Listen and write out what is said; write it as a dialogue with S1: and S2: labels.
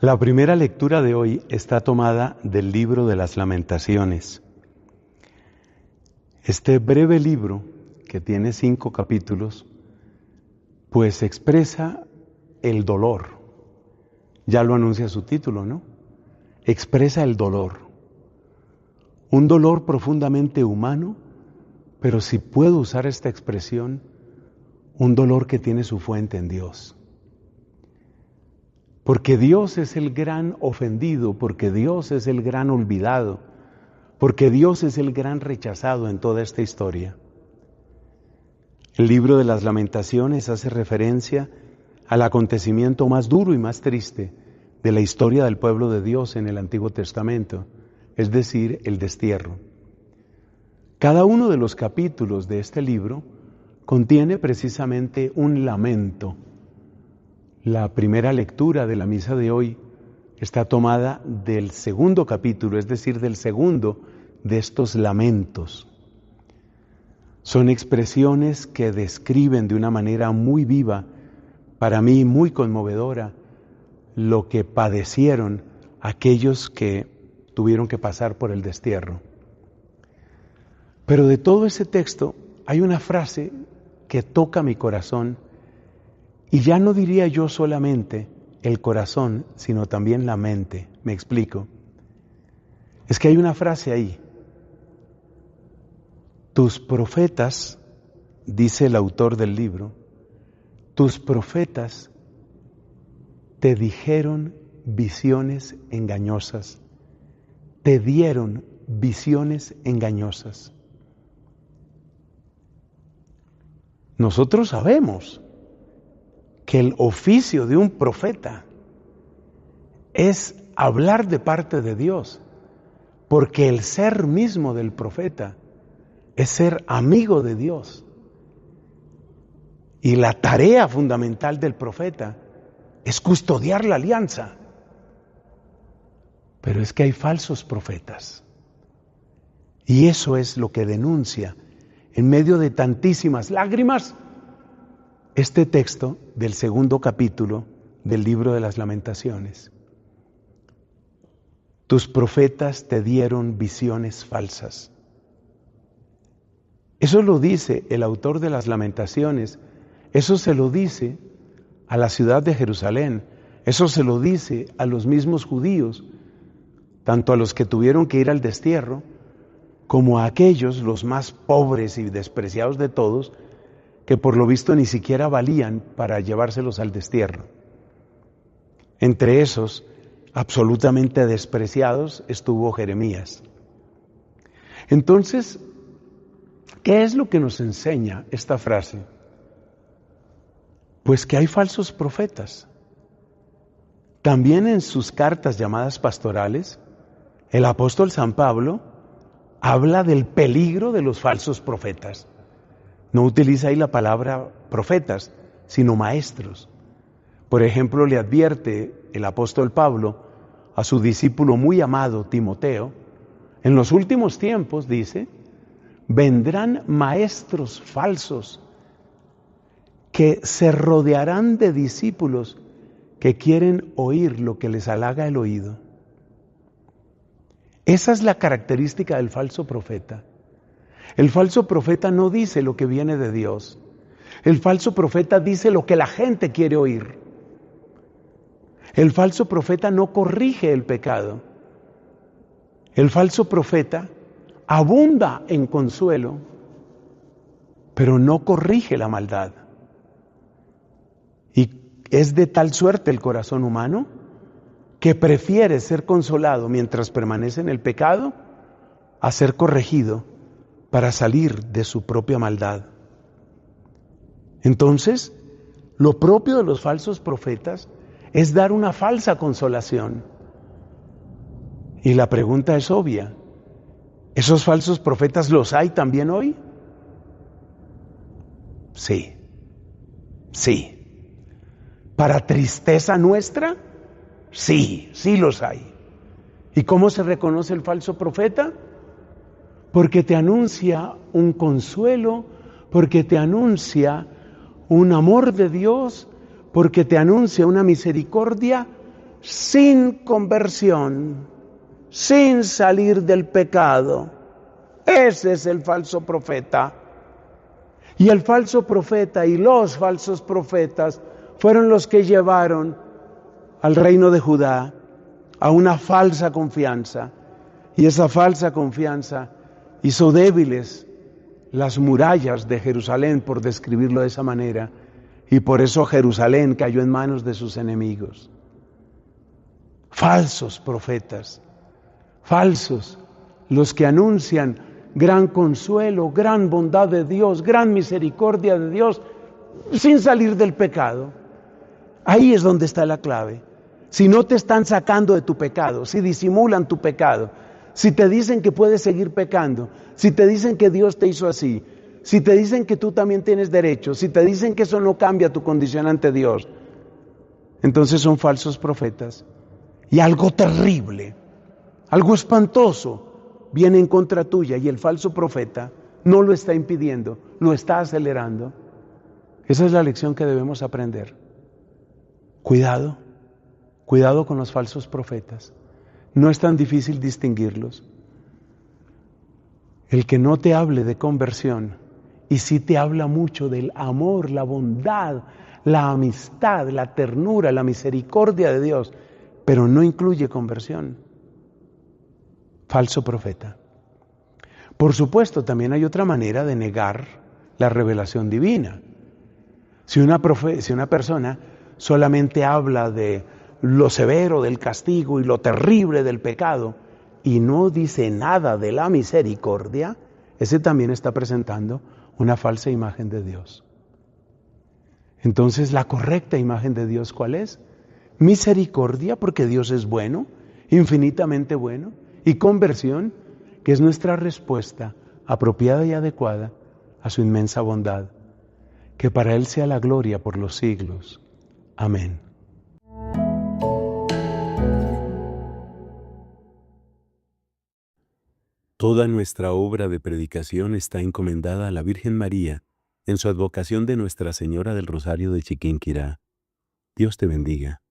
S1: La primera lectura de hoy está tomada del libro de las Lamentaciones. Este breve libro, que tiene 5 capítulos, pues expresa el dolor. Ya lo anuncia su título, ¿no? Expresa el dolor. Un dolor profundamente humano, pero si puedo usar esta expresión, un dolor que tiene su fuente en Dios. Porque Dios es el gran ofendido, porque Dios es el gran olvidado, porque Dios es el gran rechazado en toda esta historia. El libro de las Lamentaciones hace referencia al acontecimiento más duro y más triste de la historia del pueblo de Dios en el Antiguo Testamento, es decir, el destierro. Cada uno de los capítulos de este libro contiene precisamente un lamento. La primera lectura de la misa de hoy está tomada del segundo capítulo, es decir, del segundo de estos lamentos. Son expresiones que describen de una manera muy viva, para mí muy conmovedora, lo que padecieron aquellos que tuvieron que pasar por el destierro. Pero de todo ese texto hay una frase que toca mi corazón, y ya no diría yo solamente el corazón, sino también la mente. Me explico. Es que hay una frase ahí. Tus profetas, dice el autor del libro, tus profetas te dijeron visiones engañosas, te dieron visiones engañosas. Nosotros sabemos que el oficio de un profeta es hablar de parte de Dios, porque el ser mismo del profeta es ser amigo de Dios. Y la tarea fundamental del profeta es custodiar la alianza. Pero es que hay falsos profetas. Y eso es lo que denuncia, en medio de tantísimas lágrimas, este texto del segundo capítulo del libro de las Lamentaciones. Tus profetas te dieron visiones falsas. Eso lo dice el autor de las Lamentaciones, eso se lo dice a la ciudad de Jerusalén, eso se lo dice a los mismos judíos, tanto a los que tuvieron que ir al destierro, como a aquellos, los más pobres y despreciados de todos, que por lo visto ni siquiera valían para llevárselos al destierro. Entre esos, absolutamente despreciados, estuvo Jeremías. Entonces, ¿qué es lo que nos enseña esta frase? Pues que hay falsos profetas. También en sus cartas llamadas pastorales, el apóstol San Pablo habla del peligro de los falsos profetas. No utiliza ahí la palabra profetas, sino maestros. Por ejemplo, le advierte el apóstol Pablo a su discípulo muy amado Timoteo, en los últimos tiempos, dice, vendrán maestros falsos que se rodearán de discípulos que quieren oír lo que les halaga el oído. Esa es la característica del falso profeta. El falso profeta no dice lo que viene de Dios. El falso profeta dice lo que la gente quiere oír. El falso profeta no corrige el pecado. El falso profeta abunda en consuelo, pero no corrige la maldad. Y es de tal suerte el corazón humano que prefiere ser consolado mientras permanece en el pecado a ser corregido para salir de su propia maldad. Entonces, lo propio de los falsos profetas es dar una falsa consolación. Y la pregunta es obvia. ¿Esos falsos profetas los hay también hoy? Sí. ¿Para tristeza nuestra? Sí los hay. ¿Y cómo se reconoce el falso profeta? Porque te anuncia un consuelo, porque te anuncia un amor de Dios, porque te anuncia una misericordia, sin conversión, sin salir del pecado. Ese es el falso profeta. Y el falso profeta y los falsos profetas fueron los que llevaron al reino de Judá a una falsa confianza. Y esa falsa confianza hizo débiles las murallas de Jerusalén, por describirlo de esa manera. Y por eso Jerusalén cayó en manos de sus enemigos. Falsos profetas, falsos, los que anuncian gran consuelo, gran bondad de Dios, gran misericordia de Dios, sin salir del pecado. Ahí es donde está la clave. Si no te están sacando de tu pecado, si disimulan tu pecado, si te dicen que puedes seguir pecando, si te dicen que Dios te hizo así, si te dicen que tú también tienes derechos, si te dicen que eso no cambia tu condición ante Dios, entonces son falsos profetas. Y algo terrible, algo espantoso viene en contra tuya, y el falso profeta no lo está impidiendo, lo está acelerando. Esa es la lección que debemos aprender. Cuidado, cuidado con los falsos profetas. No es tan difícil distinguirlos. El que no te hable de conversión y sí te habla mucho del amor, la bondad, la amistad, la ternura, la misericordia de Dios, pero no incluye conversión. Falso profeta. Por supuesto, también hay otra manera de negar la revelación divina. Si una persona solamente habla de lo severo del castigo y lo terrible del pecado y no dice nada de la misericordia, ese también está presentando una falsa imagen de Dios. Entonces, la correcta imagen de Dios, ¿cuál es? Misericordia, porque Dios es bueno, infinitamente bueno, y conversión, que es nuestra respuesta apropiada y adecuada a su inmensa bondad. Que para Él sea la gloria por los siglos. Amén.
S2: Toda nuestra obra de predicación está encomendada a la Virgen María en su advocación de Nuestra Señora del Rosario de Chiquinquirá. Dios te bendiga.